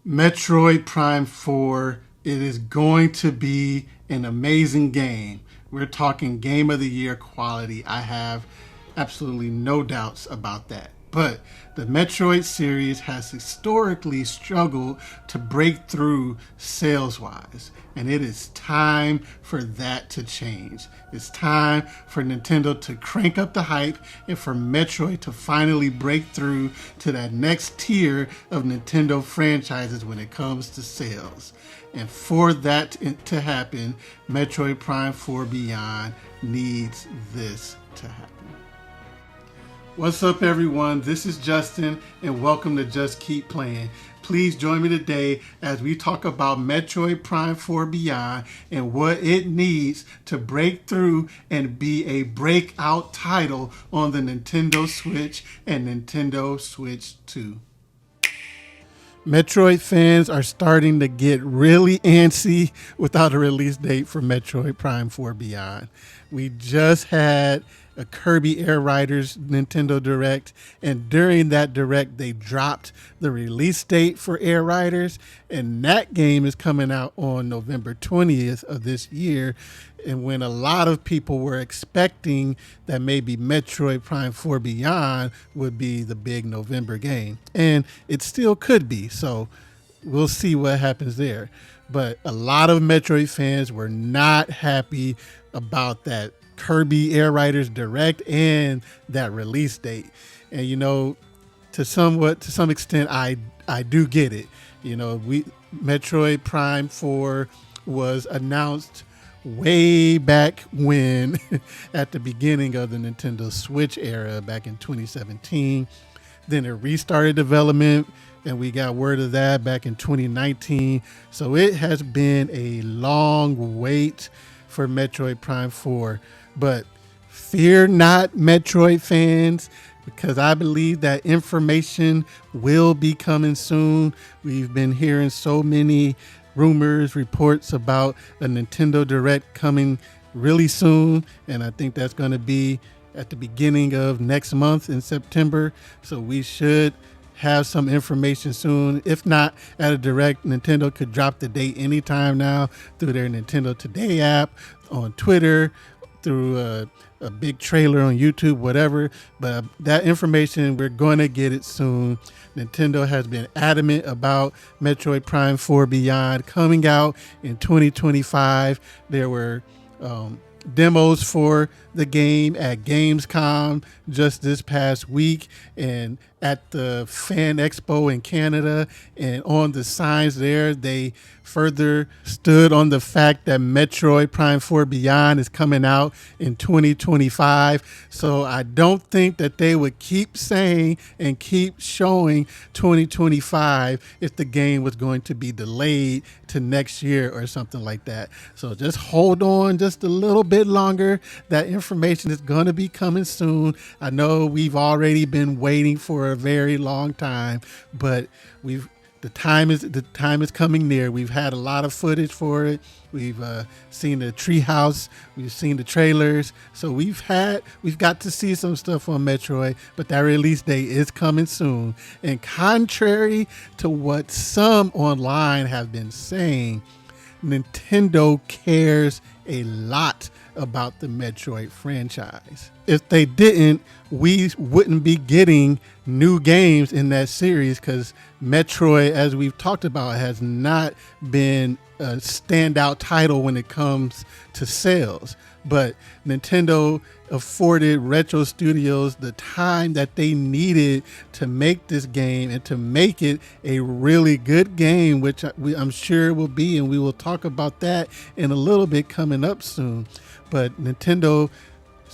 Metroid Prime 4, it is going to be an amazing game. We're talking game of the year quality. I have absolutely no doubts about that. But the Metroid series has historically struggled to break through sales wise. And it is time for that to change. It's time for Nintendo to crank up the hype and for Metroid to finally break through to that next tier of Nintendo franchises when it comes to sales. And for that to happen, Metroid Prime 4 Beyond needs this to happen. What's up, everyone? This is Justin, and welcome to Just Keep Playing. Please join me today as we talk about Metroid Prime 4 Beyond and what it needs to break through and be a breakout title on the Nintendo Switch and Nintendo Switch 2. Metroid fans are starting to get really antsy without a release date for Metroid Prime 4 Beyond. We just had a Kirby Air Riders Nintendo Direct, and during that Direct they dropped the release date for Air Riders, and that game is coming out on November 20th of this year. And when a lot of people were expecting that maybe Metroid Prime 4 Beyond would be the big November game, and it still could be, so we'll see what happens there. But a lot of Metroid fans were not happy about that Kirby Air Riders Direct and that release date. And you know, to some extent, I do get it. You know, Metroid Prime 4 was announced way back when at the beginning of the Nintendo Switch era back in 2017. Then it restarted development, and we got word of that back in 2019. So it has been a long wait for Metroid Prime 4. But fear not, Metroid fans, because I believe that information will be coming soon. We've been hearing so many rumors, reports about a Nintendo Direct coming really soon, and I think that's going to be at the beginning of next month in September. So we should have some information soon. If not at a Direct, Nintendo could drop the date anytime now through their Nintendo Today app, on Twitter, through a big trailer on YouTube, whatever. But that information, we're going to get it soon. Nintendo has been adamant about Metroid Prime 4 Beyond coming out in 2025. There were demos for the game at Gamescom just this past week and at the Fan Expo in Canada, and on the signs there they further stood on the fact that Metroid Prime 4 Beyond is coming out in 2025. So I don't think that they would keep saying and keep showing 2025 if the game was going to be delayed to next year or something like that. So just hold on just a little bit longer. That information is going to be coming soon. I know we've already been waiting for a very long time, but the time is coming near. We've had a lot of footage for it. We've seen the treehouse. We've seen the trailers. So we've got to see some stuff on Metroid, but that release date is coming soon. And contrary to what some online have been saying, Nintendo cares a lot about the Metroid franchise. If they didn't, we wouldn't be getting new games in that series, because Metroid, as we've talked about, has not been a standout title when it comes to sales. But Nintendo afforded Retro Studios the time that they needed to make this game and to make it a really good game, which I'm sure it will be, and we will talk about that in a little bit coming up soon. But Nintendo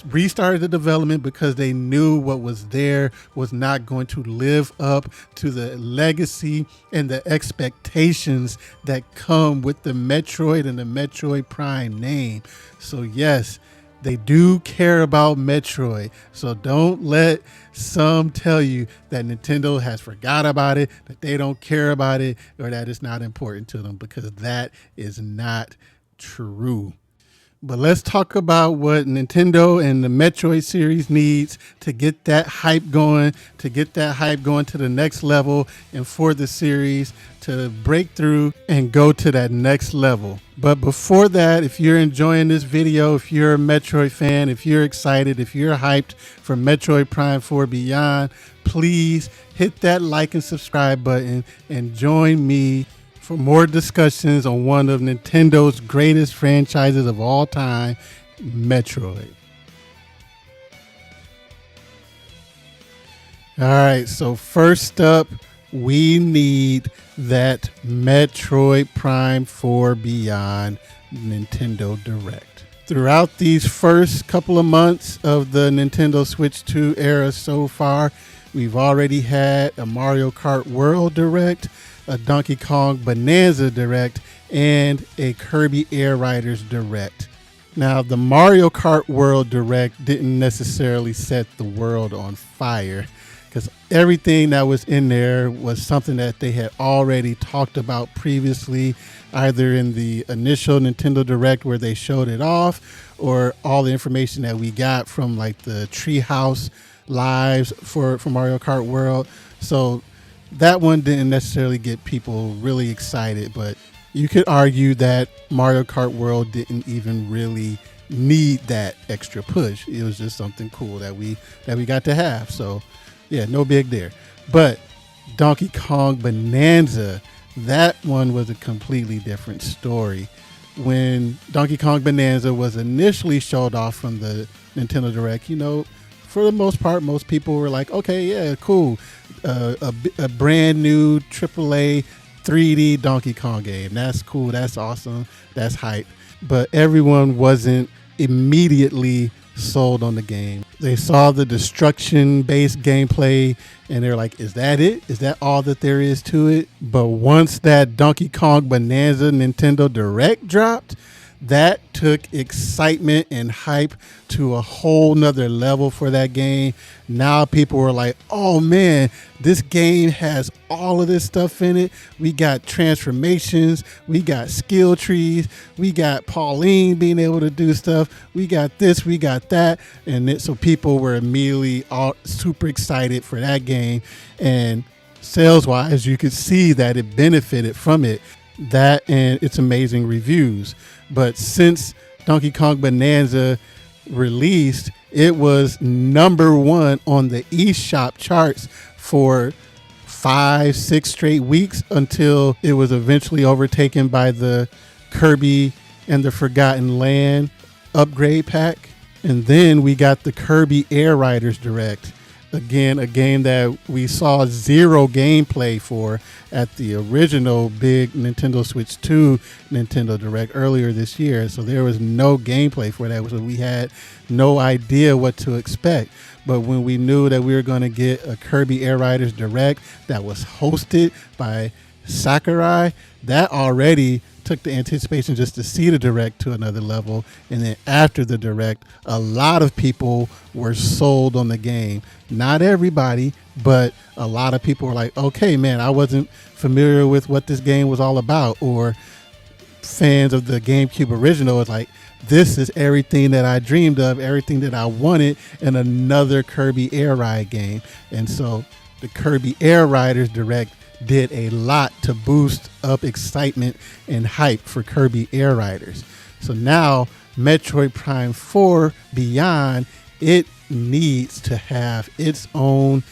restarted the development because they knew what was there was not going to live up to the legacy and the expectations that come with the Metroid and the Metroid Prime name. So yes, they do care about Metroid. So don't let some tell you that Nintendo has forgot about it, that they don't care about it, or that it's not important to them, because that is not true. But let's talk about what Nintendo and the Metroid series needs to get that hype going, to the next level, and for the series to break through and go to that next level. But before that, if you're enjoying this video, if you're a Metroid fan, if you're excited, if you're hyped for Metroid Prime 4 Beyond, please hit that like and subscribe button and join me for more discussions on one of Nintendo's greatest franchises of all time, Metroid. All right, so first up, we need that Metroid Prime 4 Beyond Nintendo Direct. Throughout these first couple of months of the Nintendo Switch 2 era so far, we've already had a Mario Kart World Direct, a Donkey Kong Bonanza Direct, and a Kirby Air Riders Direct. Now, the Mario Kart World Direct didn't necessarily set the world on fire because everything that was in there was something that they had already talked about previously, either in the initial Nintendo Direct where they showed it off, or all the information that we got from like the Treehouse lives for Mario Kart World. So that one didn't necessarily get people really excited, but you could argue that Mario Kart World didn't even really need that extra push. It was just something cool that we got to have. So yeah, no big there. But Donkey Kong Bonanza, that one was a completely different story. When Donkey Kong Bonanza was initially showed off from the Nintendo Direct, for the most part, most people were like, okay, yeah, cool. A brand new AAA 3D Donkey Kong game. That's cool. That's awesome. That's hype. But everyone wasn't immediately sold on the game. They saw the destruction-based gameplay and they're like, is that it? Is that all that there is to it? But once that Donkey Kong Bonanza Nintendo Direct dropped, that took excitement and hype to a whole nother level for that game. Now people were like, oh man, this game has all of this stuff in it. We got transformations, we got skill trees, we got Pauline being able to do stuff, we got this, we got that. And so people were immediately all super excited for that game. And sales wise, you could see that it benefited from it. That and its amazing reviews. But since Donkey Kong Bonanza released, it was #1 on the eShop charts for 5-6 straight weeks until it was eventually overtaken by the Kirby and the Forgotten Land upgrade pack. And then we got the Kirby Air Riders Direct. Again, a game that we saw zero gameplay for at the original big Nintendo Switch 2 Nintendo Direct earlier this year. So there was no gameplay for that. So we had no idea what to expect. But when we knew that we were going to get a Kirby Air Riders Direct that was hosted by Sakurai, that already took the anticipation just to see the Direct to another level. And then after the Direct, a lot of people were sold on the game. Not everybody, but a lot of people were like, okay, man, I wasn't familiar with what this game was all about. Or fans of the GameCube original is like, this is everything that I dreamed of, everything that I wanted in another Kirby Air Ride game. And so the Kirby Air Riders Direct did a lot to boost up excitement and hype for Kirby Air Riders. So now Metroid Prime 4 Beyond, it needs to have its own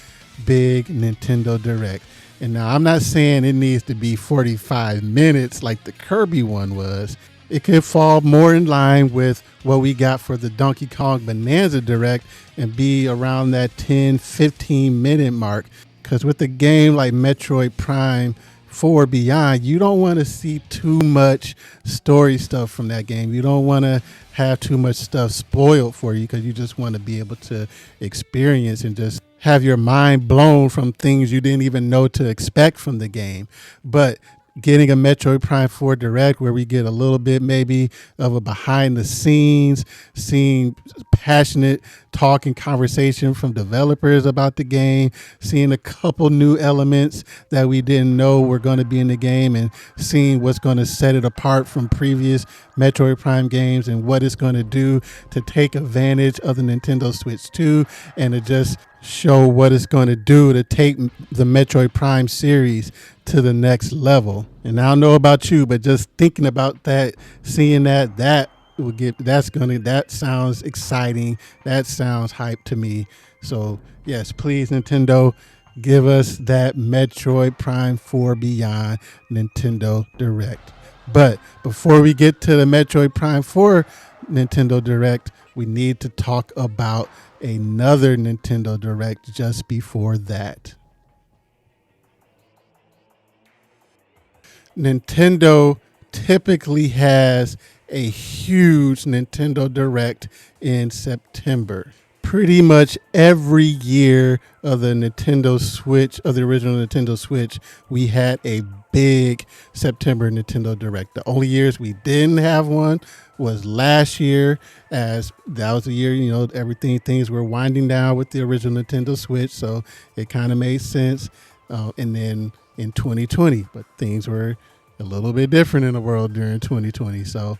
big Nintendo Direct. And now I'm not saying it needs to be 45 minutes like the Kirby one was. It could fall more in line with what we got for the Donkey Kong Bonanza Direct and be around that 10-15 minute mark. Because with a game like Metroid Prime 4 Beyond, you don't want to see too much story stuff from that game. You don't want to have too much stuff spoiled for you because you just want to be able to experience and just have your mind blown from things you didn't even know to expect from the game. But getting a Metroid Prime 4 Direct where we get a little bit maybe of a behind the scenes, seeing passionate talk and conversation from developers about the game, seeing a couple new elements that we didn't know were going to be in the game, and seeing what's going to set it apart from previous Metroid Prime games and what it's going to do to take advantage of the Nintendo Switch 2 and to just show what it's going to do to take the Metroid Prime series to the next level. And I don't know about you, but just thinking about that, seeing that will get that sounds exciting. That sounds hype to me. So yes, please Nintendo, give us that Metroid Prime 4 Beyond Nintendo Direct. But before we get to the Metroid Prime 4 Nintendo Direct, we need to talk about another Nintendo Direct just before that. Nintendo typically has a huge Nintendo Direct in September. Pretty much every year of the Nintendo Switch, of the original Nintendo Switch, we had a big September Nintendo Direct. The only years we didn't have one was last year, as that was the year, things were winding down with the original Nintendo Switch, so it kind of made sense. And then in 2020, but things were a little bit different in the world during 2020, so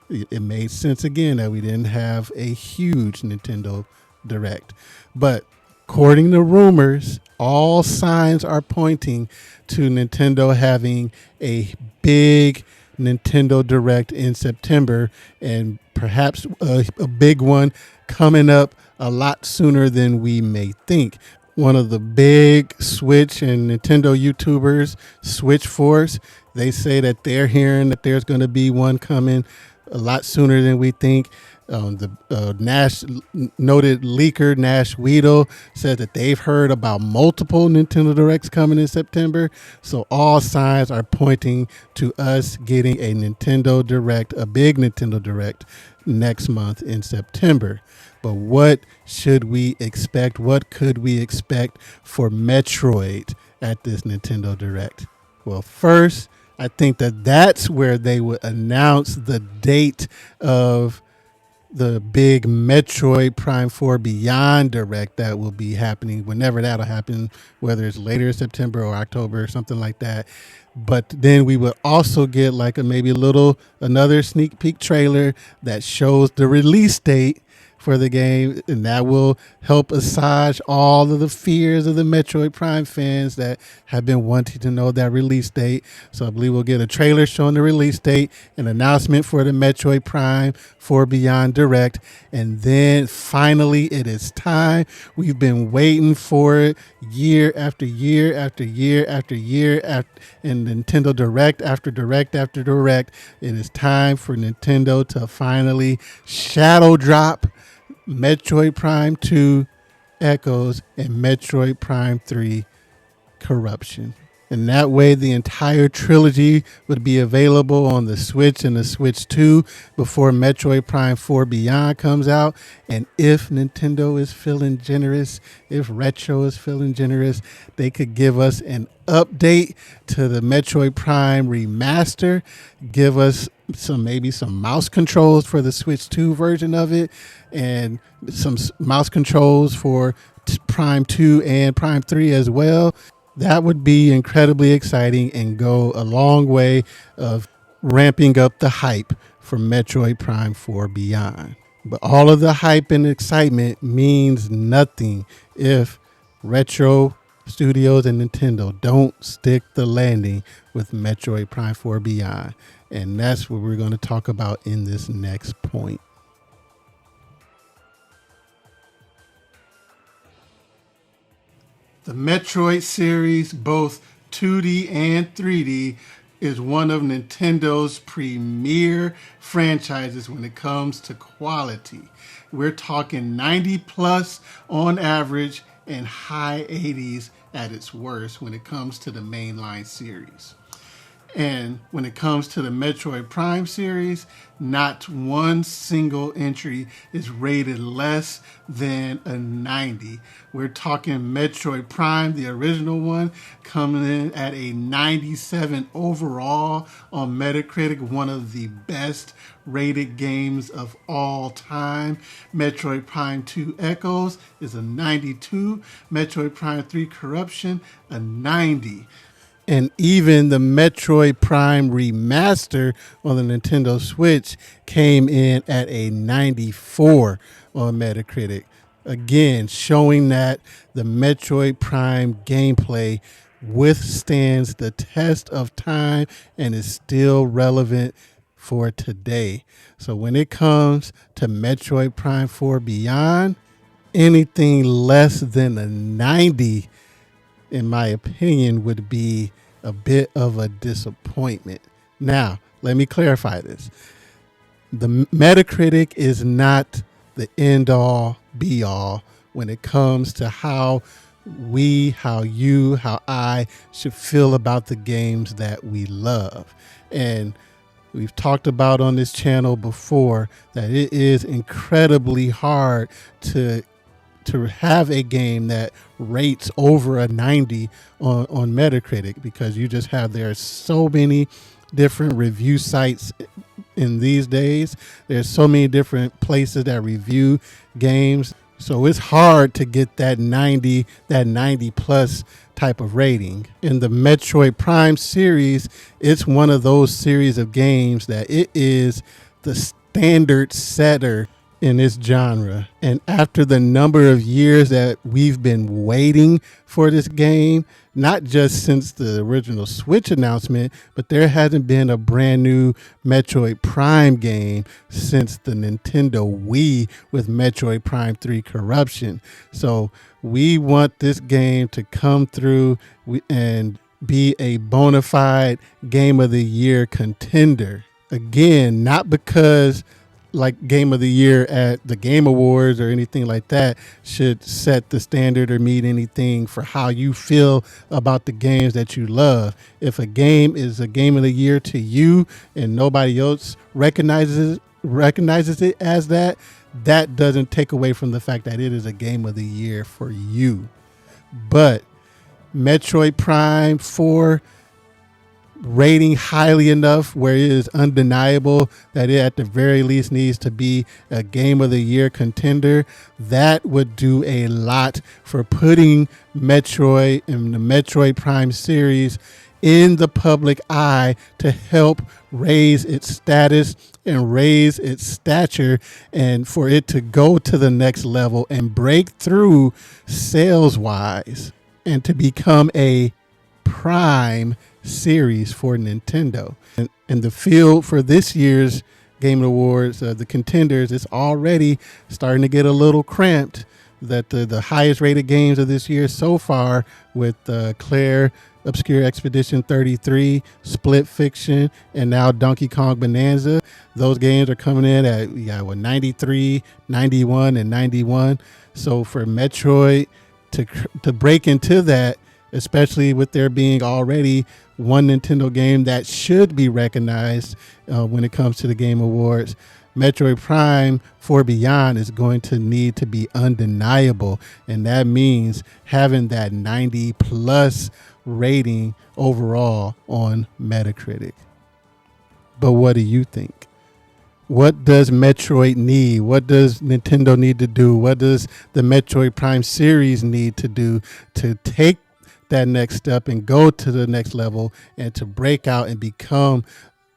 it made sense again that we didn't have a huge Nintendo Direct. But according to rumors, all signs are pointing to Nintendo having a big Nintendo Direct in September, and perhaps a big one coming up a lot sooner than we may think. One of the big Switch and Nintendo YouTubers, Switch Force, they say that they're hearing that there's going to be one coming a lot sooner than we think. The Nash noted leaker Nash Weedle said that they've heard about multiple Nintendo Directs coming in September. So all signs are pointing to us getting a Nintendo Direct, a big Nintendo Direct next month in September. But what should we expect? What could we expect for Metroid at this Nintendo Direct? Well, first, I think that's where they would announce the date of the big Metroid Prime 4 Beyond Direct that will be happening whenever that'll happen, whether it's later September or October or something like that. But then we would also get like another sneak peek trailer that shows the release date for the game, and that will help assuage all of the fears of the Metroid Prime fans that have been wanting to know that release date. So I believe we'll get a trailer showing the release date, an announcement for the Metroid Prime 4 Beyond Direct, and then finally it is time. We've been waiting for it year after year after year after year in Nintendo Direct after Direct after Direct. It is time for Nintendo to finally shadow drop Metroid Prime 2 Echoes and Metroid Prime 3 Corruption. And that way the entire trilogy would be available on the Switch and the Switch 2 before Metroid Prime 4 Beyond comes out. And if Nintendo is feeling generous, if Retro is feeling generous, they could give us an update to the Metroid Prime remaster, give us maybe some mouse controls for the Switch 2 version of it, and some mouse controls for Prime 2 and Prime 3 as well. That would be incredibly exciting and go a long way of ramping up the hype for Metroid Prime 4 Beyond. But all of the hype and excitement means nothing if Retro Studios and Nintendo don't stick the landing with Metroid Prime 4 Beyond. And that's what we're going to talk about in this next point. The Metroid series, both 2D and 3D, is one of Nintendo's premier franchises when it comes to quality. We're talking 90 plus on average and high 80s at its worst when it comes to the mainline series. And when it comes to the Metroid Prime series, not one single entry is rated less than a 90. We're talking Metroid Prime, the original one, coming in at a 97 overall on Metacritic, one of the best rated games of all time. Metroid Prime 2 Echoes is a 92. Metroid Prime 3 Corruption, a 90. And even the Metroid Prime remaster on the Nintendo Switch came in at a 94 on Metacritic. Again, showing that the Metroid Prime gameplay withstands the test of time and is still relevant for today. So when it comes to Metroid Prime 4 Beyond, anything less than a 90, in my opinion, would be a bit of a disappointment. Now, let me clarify this. The Metacritic is not the end all be all when it comes to how we, how you, how I should feel about the games that we love. And we've talked about on this channel before that it is incredibly hard to have a game that rates over a 90 on Metacritic, because you just have, there are so many different review sites in these days. There's so many different places that review games. So it's hard to get that 90 plus type of rating. In the Metroid Prime series, it's one of those series of games that it is the standard setter in this genre. And after the number of years that we've been waiting for this game, not just since the original Switch announcement, but there hasn't been a brand new Metroid Prime game since the Nintendo Wii with Metroid Prime 3 Corruption. So we want this game to come through and be a bona fide Game of the Year contender. Again, not because like Game of the Year at the Game Awards or anything like that should set the standard or meet anything for how you feel about the games that you love. If a game is a Game of the Year to you and nobody else recognizes it as that, that doesn't take away from the fact that it is a Game of the Year for you. But Metroid Prime 4 rating highly enough where it is undeniable that it at the very least needs to be a Game of the Year contender, that would do a lot for putting Metroid and the Metroid Prime series in the public eye to help raise its status and raise its stature, and for it to go to the next level and break through sales wise and to become a prime series for Nintendo. And the field for this year's Game Awards, the contenders, is already starting to get a little cramped. That the highest rated games of this year so far, with Claire Obscure Expedition 33, Split Fiction, and now Donkey Kong Bonanza, those games are coming in at 93, 91, and 91. So for Metroid to break into that, especially with there being already one Nintendo game that should be recognized when it comes to the Game Awards, Metroid Prime 4 Beyond is going to need to be undeniable. And that means having that 90 plus rating overall on Metacritic. But what do you think? What does Metroid need? What does Nintendo need to do? What does the Metroid Prime series need to do to take that next step and go to the next level and to break out and become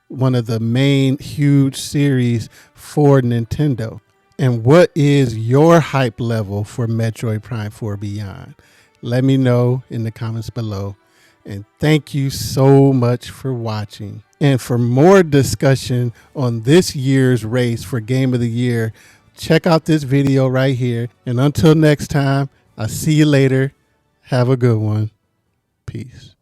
one of the main huge series for Nintendo? And what is your hype level for Metroid Prime 4 Beyond? Let me know in the comments below. And thank you so much for watching. And for more discussion on this year's race for Game of the Year, check out this video right here. And until next time, I'll see you later. Have a good one. Peace.